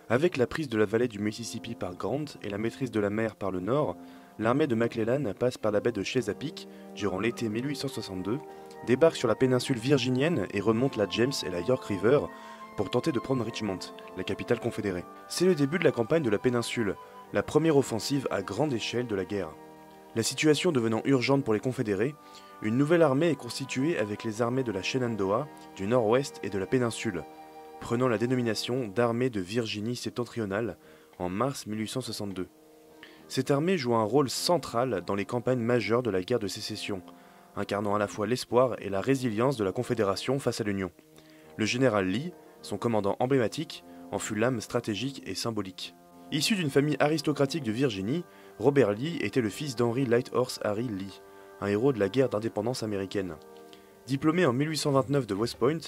Avec la prise de la vallée du Mississippi par Grant et la maîtrise de la mer par le nord, l'armée de McClellan passe par la baie de Chesapeake durant l'été 1862, débarque sur la péninsule virginienne et remonte la James et la York River pour tenter de prendre Richmond, la capitale confédérée. C'est le début de la campagne de la péninsule, la première offensive à grande échelle de la guerre. La situation devenant urgente pour les confédérés, une nouvelle armée est constituée avec les armées de la Shenandoah, du nord-ouest et de la péninsule, prenant la dénomination d'Armée de Virginie septentrionale en mars 1862. Cette armée joue un rôle central dans les campagnes majeures de la guerre de sécession, incarnant à la fois l'espoir et la résilience de la Confédération face à l'Union. Le général Lee, son commandant emblématique, en fut l'âme stratégique et symbolique. Issu d'une famille aristocratique de Virginie, Robert Lee était le fils d'Henry Lighthorse Harry Lee, un héros de la guerre d'indépendance américaine. Diplômé en 1829 de West Point,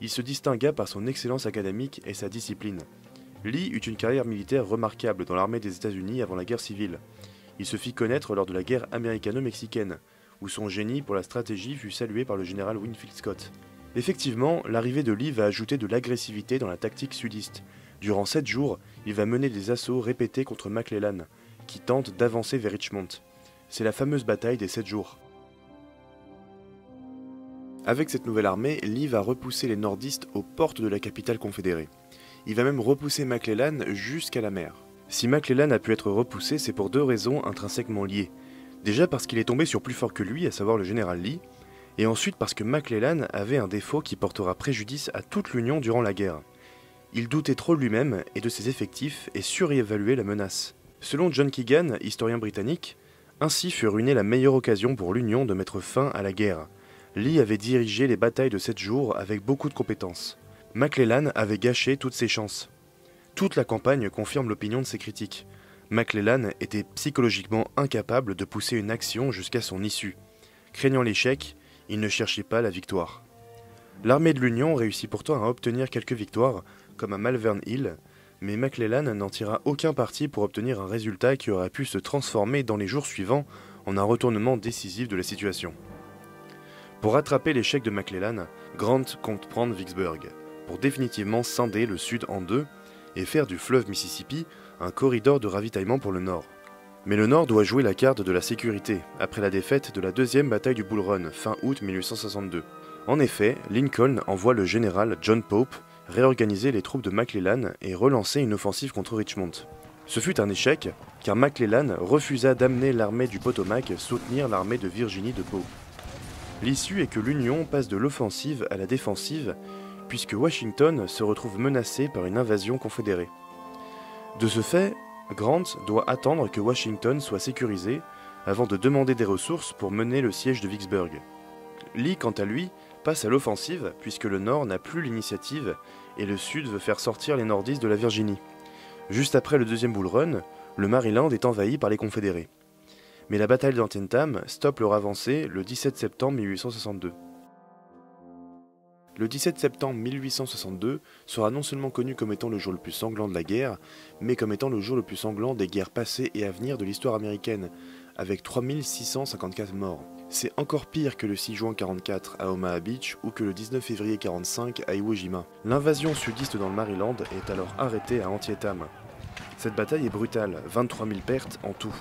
il se distingua par son excellence académique et sa discipline. Lee eut une carrière militaire remarquable dans l'armée des États-Unis avant la guerre civile. Il se fit connaître lors de la guerre américano-mexicaine, où son génie pour la stratégie fut salué par le général Winfield Scott. Effectivement, l'arrivée de Lee va ajouter de l'agressivité dans la tactique sudiste. Durant 7 jours, il va mener des assauts répétés contre McClellan, qui tente d'avancer vers Richmond. C'est la fameuse bataille des 7 jours. Avec cette nouvelle armée, Lee va repousser les nordistes aux portes de la capitale confédérée. Il va même repousser McClellan jusqu'à la mer. Si McClellan a pu être repoussé, c'est pour 2 raisons intrinsèquement liées. Déjà parce qu'il est tombé sur plus fort que lui, à savoir le général Lee, et ensuite parce que McClellan avait un défaut qui portera préjudice à toute l'Union durant la guerre. Il doutait trop de lui-même et de ses effectifs et surévaluait la menace. Selon John Keegan, historien britannique, ainsi fut ruinée la meilleure occasion pour l'Union de mettre fin à la guerre. Lee avait dirigé les batailles de 7 jours avec beaucoup de compétences. McClellan avait gâché toutes ses chances. Toute la campagne confirme l'opinion de ses critiques. McClellan était psychologiquement incapable de pousser une action jusqu'à son issue. Craignant l'échec, il ne cherchait pas la victoire. L'armée de l'Union réussit pourtant à obtenir quelques victoires, comme à Malvern Hill, mais McClellan n'en tira aucun parti pour obtenir un résultat qui aurait pu se transformer dans les jours suivants en un retournement décisif de la situation. Pour rattraper l'échec de McClellan, Grant compte prendre Vicksburg, pour définitivement scinder le sud en deux et faire du fleuve Mississippi un corridor de ravitaillement pour le nord. Mais le nord doit jouer la carte de la sécurité, après la défaite de la deuxième bataille du Bull Run, fin août 1862. En effet, Lincoln envoie le général John Pope réorganiser les troupes de McClellan et relancer une offensive contre Richmond. Ce fut un échec, car McClellan refusa d'amener l'armée du Potomac soutenir l'armée de Virginie de Poe. L'issue est que l'Union passe de l'offensive à la défensive, puisque Washington se retrouve menacé par une invasion confédérée. De ce fait, Grant doit attendre que Washington soit sécurisé avant de demander des ressources pour mener le siège de Vicksburg. Lee, quant à lui, passe à l'offensive puisque le Nord n'a plus l'initiative et le Sud veut faire sortir les nordistes de la Virginie. Juste après le deuxième Bull Run, le Maryland est envahi par les Confédérés. Mais la bataille d'Antietam stoppe leur avancée le 17 septembre 1862. Le 17 septembre 1862 sera non seulement connu comme étant le jour le plus sanglant de la guerre, mais comme étant le jour le plus sanglant des guerres passées et à venir de l'histoire américaine, avec 3654 morts. C'est encore pire que le 6 juin 1944 à Omaha Beach ou que le 19 février 1945 à Iwo Jima. L'invasion sudiste dans le Maryland est alors arrêtée à Antietam. Cette bataille est brutale, 23 000 pertes en tout,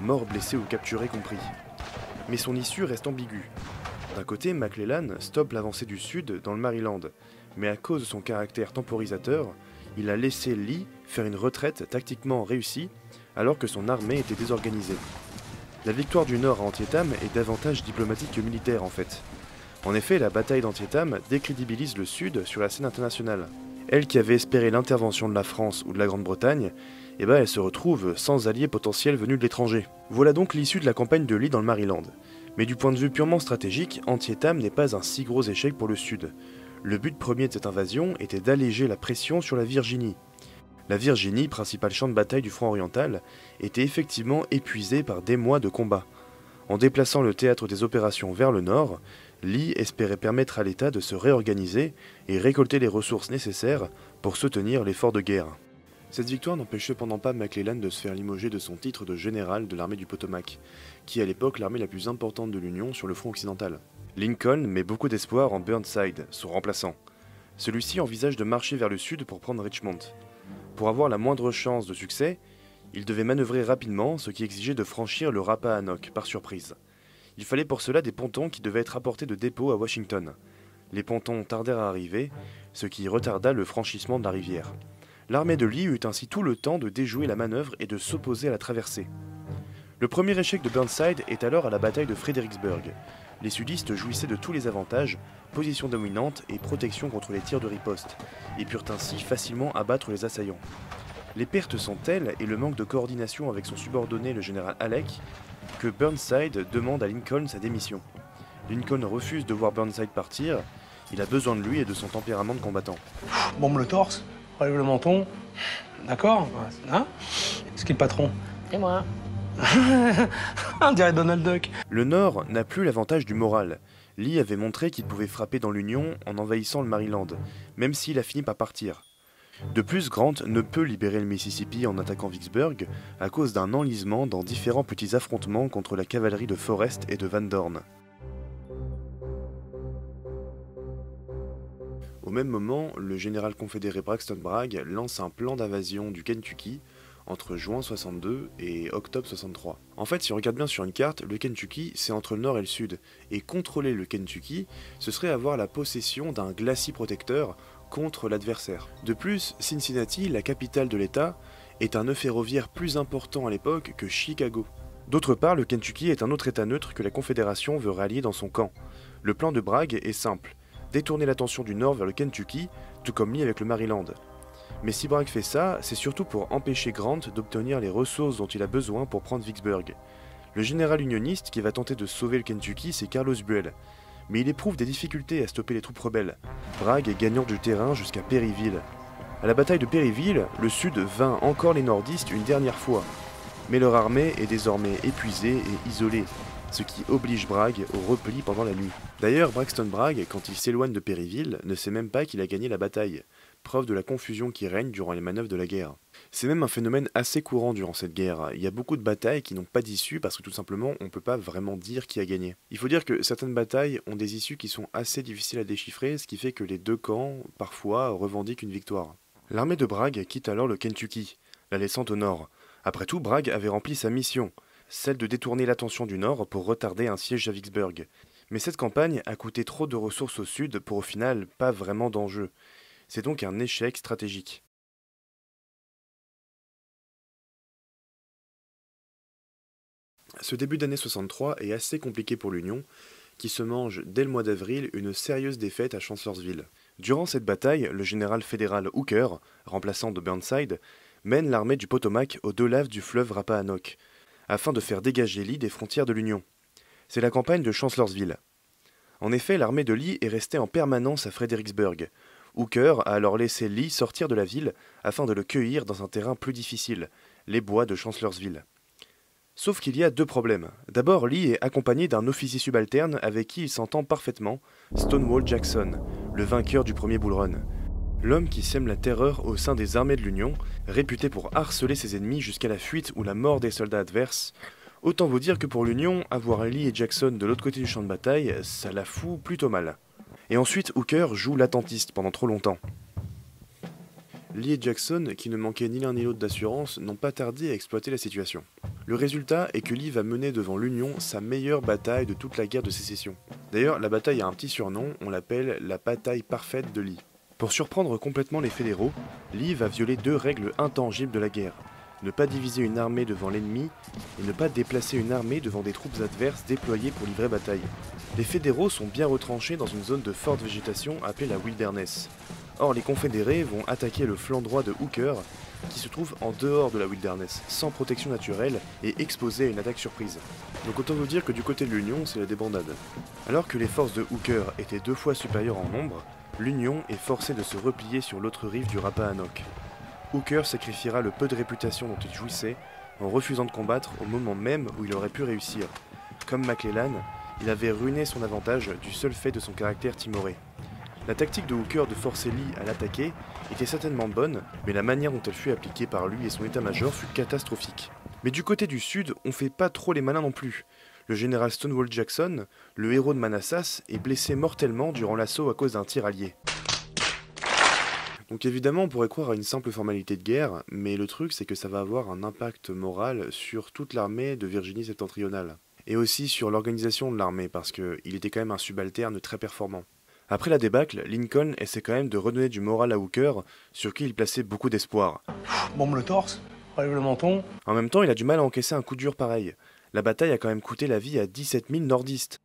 morts, blessés ou capturés compris. Mais son issue reste ambiguë. D'un côté, McClellan stoppe l'avancée du Sud dans le Maryland, mais à cause de son caractère temporisateur, il a laissé Lee faire une retraite tactiquement réussie alors que son armée était désorganisée. La victoire du Nord à Antietam est davantage diplomatique que militaire en fait. En effet, la bataille d'Antietam décrédibilise le Sud sur la scène internationale. Elle qui avait espéré l'intervention de la France ou de la Grande-Bretagne, elle se retrouve sans alliés potentiels venus de l'étranger. Voilà donc l'issue de la campagne de Lee dans le Maryland. Mais du point de vue purement stratégique, Antietam n'est pas un si gros échec pour le Sud. Le but premier de cette invasion était d'alléger la pression sur la Virginie. La Virginie, principal champ de bataille du front oriental, était effectivement épuisée par des mois de combat. En déplaçant le théâtre des opérations vers le nord, Lee espérait permettre à l'État de se réorganiser et récolter les ressources nécessaires pour soutenir l'effort de guerre. Cette victoire n'empêche cependant pas McClellan de se faire limoger de son titre de général de l'armée du Potomac, qui est à l'époque l'armée la plus importante de l'Union sur le front occidental. Lincoln met beaucoup d'espoir en Burnside, son remplaçant. Celui-ci envisage de marcher vers le sud pour prendre Richmond. Pour avoir la moindre chance de succès, il devait manœuvrer rapidement, ce qui exigeait de franchir le Rappahannock par surprise. Il fallait pour cela des pontons qui devaient être apportés de dépôt à Washington. Les pontons tardèrent à arriver, ce qui retarda le franchissement de la rivière. L'armée de Lee eut ainsi tout le temps de déjouer la manœuvre et de s'opposer à la traversée. Le premier échec de Burnside est alors à la bataille de Fredericksburg. Les sudistes jouissaient de tous les avantages, position dominante et protection contre les tirs de riposte, et purent ainsi facilement abattre les assaillants. Les pertes sont telles et le manque de coordination avec son subordonné le général Halleck que Burnside demande à Lincoln sa démission. Lincoln refuse de voir Burnside partir, il a besoin de lui et de son tempérament de combattant. Bombe le torse, relève le menton, d'accord, hein? C'est qui le patron? C'est moi. On dirait Donald Duck. Le Nord n'a plus l'avantage du moral. Lee avait montré qu'il pouvait frapper dans l'Union en envahissant le Maryland, même s'il a fini par partir. De plus, Grant ne peut libérer le Mississippi en attaquant Vicksburg à cause d'un enlisement dans différents petits affrontements contre la cavalerie de Forrest et de Van Dorn. Au même moment, le général confédéré Braxton Bragg lance un plan d'invasion du Kentucky entre juin 62 et octobre 63. En fait, si on regarde bien sur une carte, le Kentucky, c'est entre le nord et le sud, et contrôler le Kentucky, ce serait avoir la possession d'un glacis protecteur contre l'adversaire. De plus, Cincinnati, la capitale de l'État, est un nœud ferroviaire plus important à l'époque que Chicago. D'autre part, le Kentucky est un autre État neutre que la Confédération veut rallier dans son camp. Le plan de Bragg est simple, détourner l'attention du nord vers le Kentucky, tout comme Lee avec le Maryland. Mais si Bragg fait ça, c'est surtout pour empêcher Grant d'obtenir les ressources dont il a besoin pour prendre Vicksburg. Le général unioniste qui va tenter de sauver le Kentucky, c'est Carlos Buell. Mais il éprouve des difficultés à stopper les troupes rebelles. Bragg est gagnant du terrain jusqu'à Perryville. À la bataille de Perryville, le Sud vainc encore les nordistes une dernière fois. Mais leur armée est désormais épuisée et isolée, ce qui oblige Bragg au repli pendant la nuit. D'ailleurs, Braxton Bragg, quand il s'éloigne de Perryville, ne sait même pas qu'il a gagné la bataille, preuve de la confusion qui règne durant les manœuvres de la guerre. C'est même un phénomène assez courant durant cette guerre. Il y a beaucoup de batailles qui n'ont pas d'issue parce que tout simplement on ne peut pas vraiment dire qui a gagné. Il faut dire que certaines batailles ont des issues qui sont assez difficiles à déchiffrer, ce qui fait que les deux camps, parfois, revendiquent une victoire. L'armée de Bragg quitte alors le Kentucky, la laissant au nord. Après tout, Bragg avait rempli sa mission, celle de détourner l'attention du nord pour retarder un siège à Vicksburg. Mais cette campagne a coûté trop de ressources au sud pour au final pas vraiment d'enjeu. C'est donc un échec stratégique. Ce début d'année 63 est assez compliqué pour l'Union, qui se mange dès le mois d'avril une sérieuse défaite à Chancellorsville. Durant cette bataille, le général fédéral Hooker, remplaçant de Burnside, mène l'armée du Potomac aux deux laves du fleuve Rappahannock, afin de faire dégager Lee des frontières de l'Union. C'est la campagne de Chancellorsville. En effet, l'armée de Lee est restée en permanence à Fredericksburg. Hooker a alors laissé Lee sortir de la ville afin de le cueillir dans un terrain plus difficile, les bois de Chancellorsville. Sauf qu'il y a deux problèmes. D'abord, Lee est accompagné d'un officier subalterne avec qui il s'entend parfaitement, Stonewall Jackson, le vainqueur du premier Bull Run. L'homme qui sème la terreur au sein des armées de l'Union, réputé pour harceler ses ennemis jusqu'à la fuite ou la mort des soldats adverses. Autant vous dire que pour l'Union, avoir Lee et Jackson de l'autre côté du champ de bataille, ça la fout plutôt mal. Et ensuite, Hooker joue l'attentiste pendant trop longtemps. Lee et Jackson, qui ne manquaient ni l'un ni l'autre d'assurance, n'ont pas tardé à exploiter la situation. Le résultat est que Lee va mener devant l'Union sa meilleure bataille de toute la guerre de sécession. D'ailleurs, la bataille a un petit surnom, on l'appelle la bataille parfaite de Lee. Pour surprendre complètement les fédéraux, Lee va violer deux règles intangibles de la guerre. Ne pas diviser une armée devant l'ennemi et ne pas déplacer une armée devant des troupes adverses déployées pour livrer bataille. Les fédéraux sont bien retranchés dans une zone de forte végétation appelée la Wilderness. Or, les confédérés vont attaquer le flanc droit de Hooker, qui se trouve en dehors de la Wilderness, sans protection naturelle et exposé à une attaque surprise. Donc autant vous dire que du côté de l'Union, c'est la débandade. Alors que les forces de Hooker étaient 2 fois supérieures en nombre, l'Union est forcée de se replier sur l'autre rive du Rappahannock. Hooker sacrifiera le peu de réputation dont il jouissait en refusant de combattre au moment même où il aurait pu réussir. Comme McClellan, il avait ruiné son avantage du seul fait de son caractère timoré. La tactique de Hooker de forcer Lee à l'attaquer était certainement bonne, mais la manière dont elle fut appliquée par lui et son état-major fut catastrophique. Mais du côté du sud, on fait pas trop les malins non plus. Le général Stonewall Jackson, le héros de Manassas, est blessé mortellement durant l'assaut à cause d'un tir allié. Donc évidemment, on pourrait croire à une simple formalité de guerre, mais le truc c'est que ça va avoir un impact moral sur toute l'armée de Virginie septentrionale. Et aussi sur l'organisation de l'armée, parce qu'il était quand même un subalterne très performant. Après la débâcle, Lincoln essaie quand même de redonner du moral à Hooker, sur qui il plaçait beaucoup d'espoir. Bombe le torse, relève le menton. En même temps, il a du mal à encaisser un coup dur pareil. La bataille a quand même coûté la vie à 17 000 nordistes.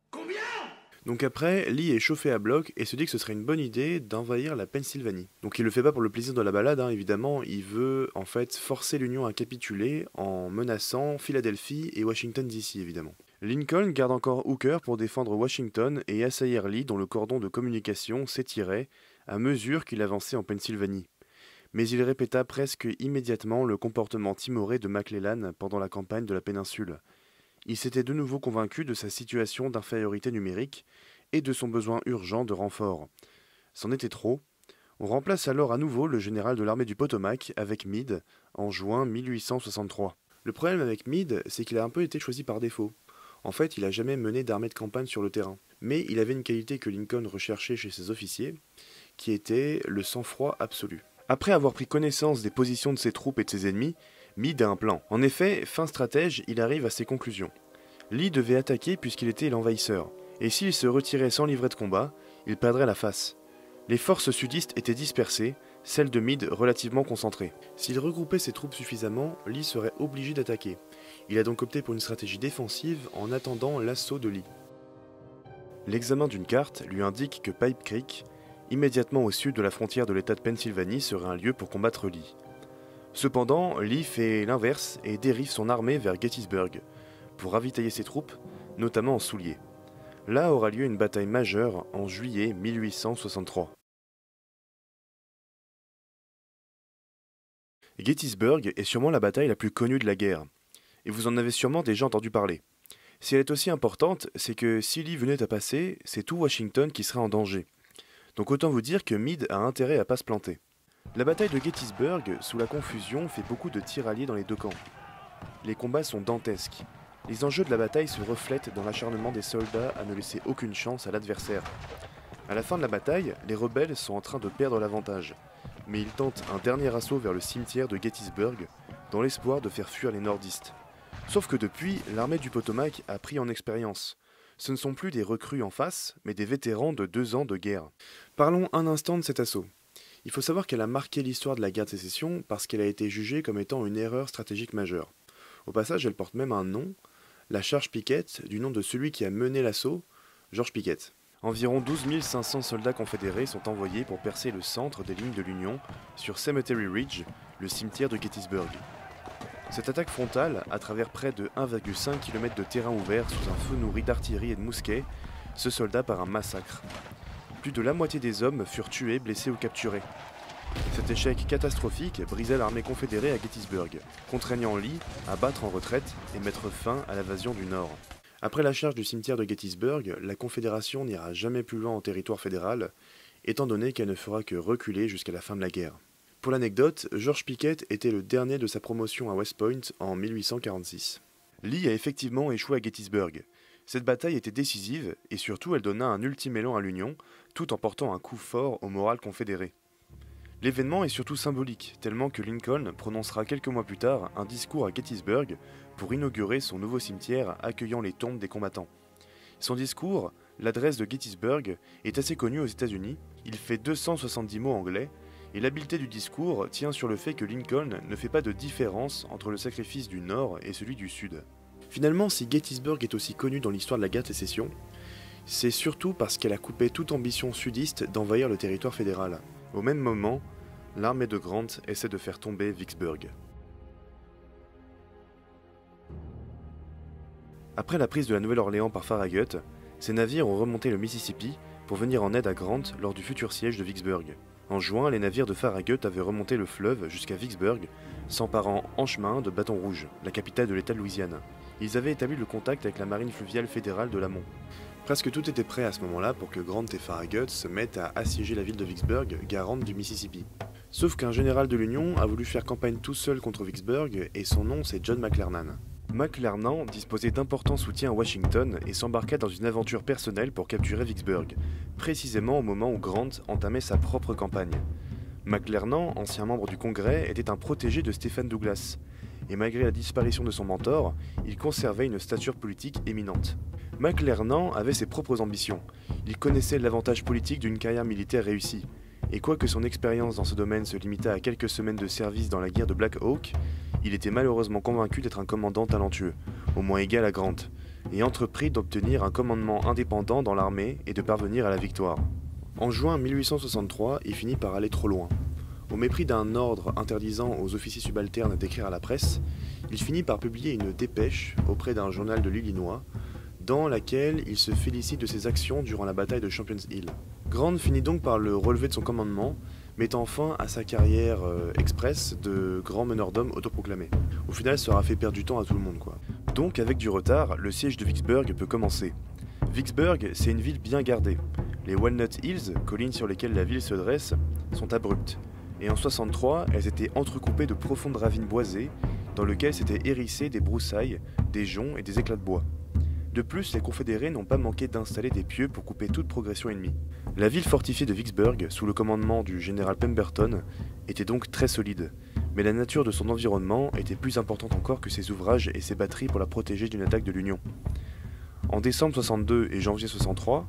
Donc après, Lee est chauffé à bloc et se dit que ce serait une bonne idée d'envahir la Pennsylvanie. Donc il le fait pas pour le plaisir de la balade, évidemment, il veut en fait forcer l'Union à capituler en menaçant Philadelphie et Washington DC évidemment. Lincoln garde encore Hooker pour défendre Washington et assaillir Lee dont le cordon de communication s'étirait à mesure qu'il avançait en Pennsylvanie. Mais il répéta presque immédiatement le comportement timoré de McClellan pendant la campagne de la péninsule. Il s'était de nouveau convaincu de sa situation d'infériorité numérique et de son besoin urgent de renfort. C'en était trop. On remplace alors à nouveau le général de l'armée du Potomac avec Meade en juin 1863. Le problème avec Meade, c'est qu'il a un peu été choisi par défaut. En fait, il n'a jamais mené d'armée de campagne sur le terrain. Mais il avait une qualité que Lincoln recherchait chez ses officiers, qui était le sang-froid absolu. Après avoir pris connaissance des positions de ses troupes et de ses ennemis, Meade a un plan. En effet, fin stratège, il arrive à ses conclusions. Lee devait attaquer puisqu'il était l'envahisseur, et s'il se retirait sans livret de combat, il perdrait la face. Les forces sudistes étaient dispersées, celles de Meade relativement concentrées. S'il regroupait ses troupes suffisamment, Lee serait obligé d'attaquer. Il a donc opté pour une stratégie défensive en attendant l'assaut de Lee. L'examen d'une carte lui indique que Pipe Creek, immédiatement au sud de la frontière de l'État de Pennsylvanie, serait un lieu pour combattre Lee. Cependant, Lee fait l'inverse et dérive son armée vers Gettysburg, pour ravitailler ses troupes, notamment en souliers. Là aura lieu une bataille majeure en juillet 1863. Gettysburg est sûrement la bataille la plus connue de la guerre, et vous en avez sûrement déjà entendu parler. Si elle est aussi importante, c'est que si Lee venait à passer, c'est tout Washington qui serait en danger. Donc autant vous dire que Meade a intérêt à pas se planter. La bataille de Gettysburg, sous la confusion, fait beaucoup de tiraillements dans les deux camps. Les combats sont dantesques. Les enjeux de la bataille se reflètent dans l'acharnement des soldats à ne laisser aucune chance à l'adversaire. À la fin de la bataille, les rebelles sont en train de perdre l'avantage, mais ils tentent un dernier assaut vers le cimetière de Gettysburg, dans l'espoir de faire fuir les nordistes. Sauf que depuis, l'armée du Potomac a pris en expérience. Ce ne sont plus des recrues en face, mais des vétérans de 2 ans de guerre. Parlons un instant de cet assaut. Il faut savoir qu'elle a marqué l'histoire de la guerre de sécession parce qu'elle a été jugée comme étant une erreur stratégique majeure. Au passage, elle porte même un nom, la charge Pickett, du nom de celui qui a mené l'assaut, George Pickett. Environ 12 500 soldats confédérés sont envoyés pour percer le centre des lignes de l'Union sur Cemetery Ridge, le cimetière de Gettysburg. Cette attaque frontale, à travers près de 1,5 km de terrain ouvert sous un feu nourri d'artillerie et de mousquets, se solda par un massacre. Plus de la moitié des hommes furent tués, blessés ou capturés. Cet échec catastrophique brisa l'armée confédérée à Gettysburg, contraignant Lee à battre en retraite et mettre fin à l'invasion du Nord. Après la charge du cimetière de Gettysburg, la Confédération n'ira jamais plus loin en territoire fédéral, étant donné qu'elle ne fera que reculer jusqu'à la fin de la guerre. Pour l'anecdote, George Pickett était le dernier de sa promotion à West Point en 1846. Lee a effectivement échoué à Gettysburg. Cette bataille était décisive et surtout elle donna un ultime élan à l'Union, tout en portant un coup fort au moral confédéré. L'événement est surtout symbolique, tellement que Lincoln prononcera quelques mois plus tard un discours à Gettysburg pour inaugurer son nouveau cimetière accueillant les tombes des combattants. Son discours, l'adresse de Gettysburg, est assez connu aux États-Unis, il fait 270 mots anglais, et l'habileté du discours tient sur le fait que Lincoln ne fait pas de différence entre le sacrifice du Nord et celui du Sud. Finalement, si Gettysburg est aussi connu dans l'histoire de la guerre de sécession, c'est surtout parce qu'elle a coupé toute ambition sudiste d'envahir le territoire fédéral. Au même moment, l'armée de Grant essaie de faire tomber Vicksburg. Après la prise de la Nouvelle-Orléans par Farragut, ces navires ont remonté le Mississippi pour venir en aide à Grant lors du futur siège de Vicksburg. En juin, les navires de Farragut avaient remonté le fleuve jusqu'à Vicksburg, s'emparant en chemin de Baton Rouge, la capitale de l'État de Louisiane. Ils avaient établi le contact avec la marine fluviale fédérale de l'Amont. Presque tout était prêt à ce moment-là pour que Grant et Farragut se mettent à assiéger la ville de Vicksburg, garante du Mississippi. Sauf qu'un général de l'Union a voulu faire campagne tout seul contre Vicksburg et son nom c'est John McClernand. McClernand disposait d'importants soutiens à Washington et s'embarqua dans une aventure personnelle pour capturer Vicksburg, précisément au moment où Grant entamait sa propre campagne. McClernand, ancien membre du Congrès, était un protégé de Stephen Douglas, et malgré la disparition de son mentor, il conservait une stature politique éminente. McClernand avait ses propres ambitions, il connaissait l'avantage politique d'une carrière militaire réussie, et quoique son expérience dans ce domaine se limitât à quelques semaines de service dans la guerre de Black Hawk, il était malheureusement convaincu d'être un commandant talentueux, au moins égal à Grant, et entreprit d'obtenir un commandement indépendant dans l'armée et de parvenir à la victoire. En juin 1863, il finit par aller trop loin. Au mépris d'un ordre interdisant aux officiers subalternes d'écrire à la presse, il finit par publier une dépêche auprès d'un journal de l'Illinois, dans laquelle il se félicite de ses actions durant la bataille de Champions Hill. Grant finit donc par le relever de son commandement, mettant fin à sa carrière express de grand meneur d'hommes autoproclamé. Au final, ça aura fait perdre du temps à tout le monde, quoi. Donc, avec du retard, le siège de Vicksburg peut commencer. Vicksburg, c'est une ville bien gardée. Les Walnut Hills, collines sur lesquelles la ville se dresse, sont abruptes. Et en 63, elles étaient entrecoupées de profondes ravines boisées, dans lesquelles s'étaient hérissés des broussailles, des joncs et des éclats de bois. De plus, les confédérés n'ont pas manqué d'installer des pieux pour couper toute progression ennemie. La ville fortifiée de Vicksburg, sous le commandement du général Pemberton, était donc très solide, mais la nature de son environnement était plus importante encore que ses ouvrages et ses batteries pour la protéger d'une attaque de l'Union. En décembre 62 et janvier 63,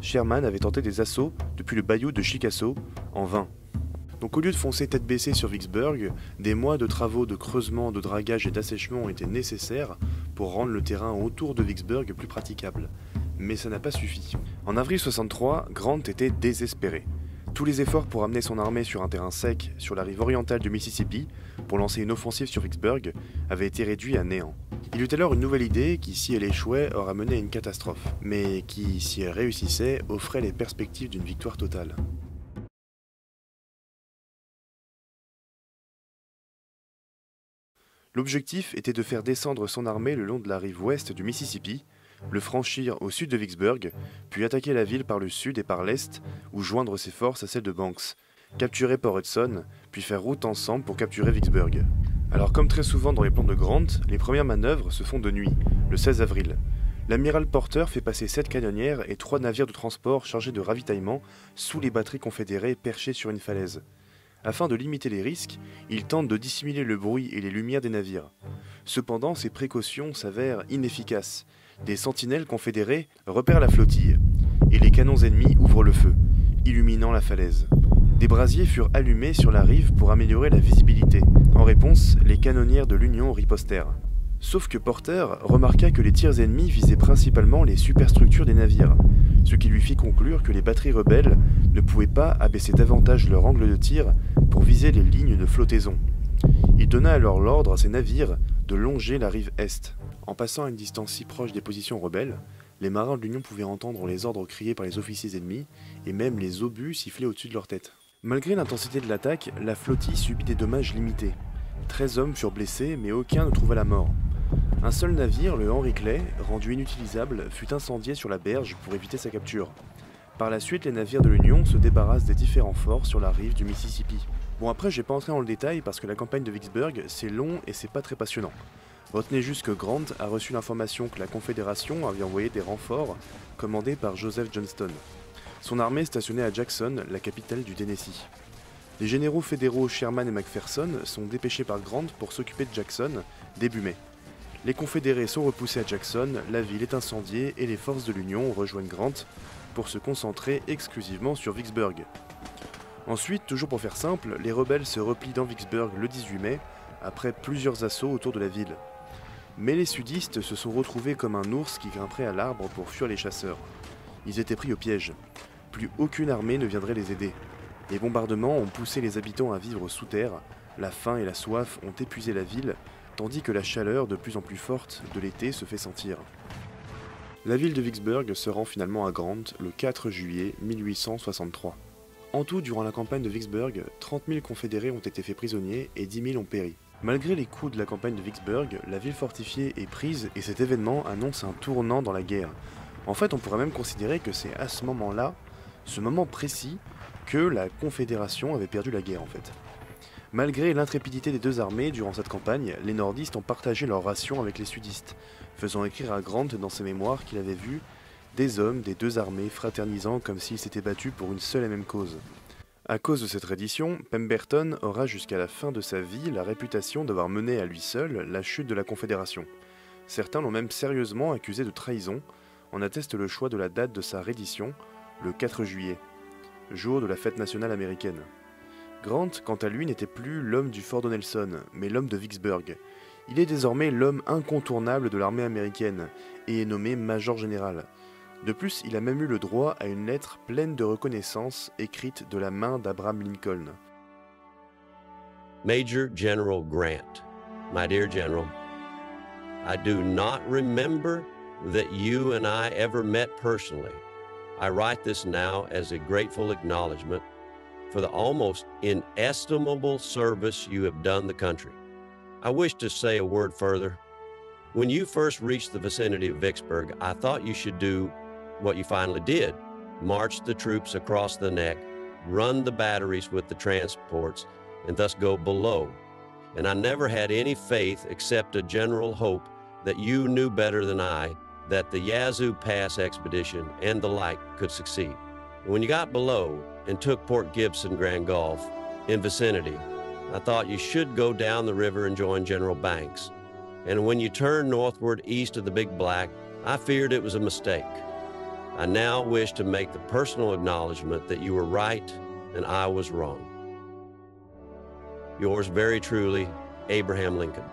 Sherman avait tenté des assauts depuis le bayou de Chickasaw, en vain. Donc au lieu de foncer tête baissée sur Vicksburg, des mois de travaux de creusement, de dragage et d'assèchement étaient nécessaires pour rendre le terrain autour de Vicksburg plus praticable. Mais ça n'a pas suffi. En avril 63, Grant était désespéré. Tous les efforts pour amener son armée sur un terrain sec sur la rive orientale du Mississippi pour lancer une offensive sur Vicksburg avaient été réduits à néant. Il eut alors une nouvelle idée qui, si elle échouait, aurait mené à une catastrophe, mais qui, si elle réussissait, offrait les perspectives d'une victoire totale. L'objectif était de faire descendre son armée le long de la rive ouest du Mississippi, le franchir au sud de Vicksburg, puis attaquer la ville par le sud et par l'est, ou joindre ses forces à celles de Banks, capturer Port Hudson, puis faire route ensemble pour capturer Vicksburg. Alors comme très souvent dans les plans de Grant, les premières manœuvres se font de nuit, le 16 avril. L'amiral Porter fait passer 7 canonnières et 3 navires de transport chargés de ravitaillement sous les batteries confédérées perchées sur une falaise. Afin de limiter les risques, il tente de dissimuler le bruit et les lumières des navires. Cependant, ces précautions s'avèrent inefficaces. Des sentinelles confédérées repèrent la flottille, et les canons ennemis ouvrent le feu, illuminant la falaise. Des brasiers furent allumés sur la rive pour améliorer la visibilité. En réponse, les canonnières de l'Union ripostèrent. Sauf que Porter remarqua que les tirs ennemis visaient principalement les superstructures des navires, ce qui lui fit conclure que les batteries rebelles ne pouvaient pas abaisser davantage leur angle de tir pour viser les lignes de flottaison. Il donna alors l'ordre à ses navires de longer la rive est. En passant à une distance si proche des positions rebelles, les marins de l'Union pouvaient entendre les ordres criés par les officiers ennemis et même les obus siffler au-dessus de leur tête. Malgré l'intensité de l'attaque, la flottille subit des dommages limités. 13 hommes furent blessés, mais aucun ne trouva la mort. Un seul navire, le Henry Clay, rendu inutilisable, fut incendié sur la berge pour éviter sa capture. Par la suite, les navires de l'Union se débarrassent des différents forts sur la rive du Mississippi. Bon, après, je vais pas entrer dans le détail parce que la campagne de Vicksburg, c'est long et c'est pas très passionnant. Retenez juste que Grant a reçu l'information que la Confédération avait envoyé des renforts commandés par Joseph Johnston. Son armée stationnée à Jackson, la capitale du Tennessee. Les généraux fédéraux Sherman et McPherson sont dépêchés par Grant pour s'occuper de Jackson début mai. Les confédérés sont repoussés à Jackson, la ville est incendiée et les forces de l'Union rejoignent Grant pour se concentrer exclusivement sur Vicksburg. Ensuite, toujours pour faire simple, les rebelles se replient dans Vicksburg le 18 mai, après plusieurs assauts autour de la ville. Mais les sudistes se sont retrouvés comme un ours qui grimperait à l'arbre pour fuir les chasseurs. Ils étaient pris au piège. Plus aucune armée ne viendrait les aider. Les bombardements ont poussé les habitants à vivre sous terre, la faim et la soif ont épuisé la ville, tandis que la chaleur de plus en plus forte de l'été se fait sentir. La ville de Vicksburg se rend finalement à Grant le 4 juillet 1863. En tout, durant la campagne de Vicksburg, 30 000 confédérés ont été faits prisonniers et 10 000 ont péri. Malgré les coups de la campagne de Vicksburg, la ville fortifiée est prise et cet événement annonce un tournant dans la guerre. En fait, on pourrait même considérer que c'est à ce moment-là, ce moment précis, que la Confédération avait perdu la guerre en fait. Malgré l'intrépidité des deux armées durant cette campagne, les nordistes ont partagé leurs rations avec les sudistes, faisant écrire à Grant dans ses mémoires qu'il avait vu des hommes des deux armées fraternisant comme s'ils s'étaient battus pour une seule et même cause. À cause de cette reddition, Pemberton aura jusqu'à la fin de sa vie la réputation d'avoir mené à lui seul la chute de la Confédération. Certains l'ont même sérieusement accusé de trahison, en atteste le choix de la date de sa reddition, le 4 juillet, jour de la fête nationale américaine. Grant, quant à lui, n'était plus l'homme du Fort Donelson, mais l'homme de Vicksburg. Il est désormais l'homme incontournable de l'armée américaine, et est nommé major général. De plus, il a même eu le droit à une lettre pleine de reconnaissance écrite de la main d'Abraham Lincoln. Major General Grant, my dear General, I do not remember that you and I ever met personally. I write this now as a grateful acknowledgement for the almost inestimable service you have done the country. I wish to say a word further. When you first reached the vicinity of Vicksburg, I thought you should do what you finally did: march the troops across the neck, run the batteries with the transports, and thus go below. And I never had any faith except a general hope that you knew better than I that the Yazoo Pass expedition and the like could succeed. And when you got below and took Port Gibson, Grand Gulf, in vicinity, I thought you should go down the river and join General Banks. And when you turned northward east of the Big Black, I feared it was a mistake. I now wish to make the personal acknowledgement that you were right and I was wrong. Yours very truly, Abraham Lincoln.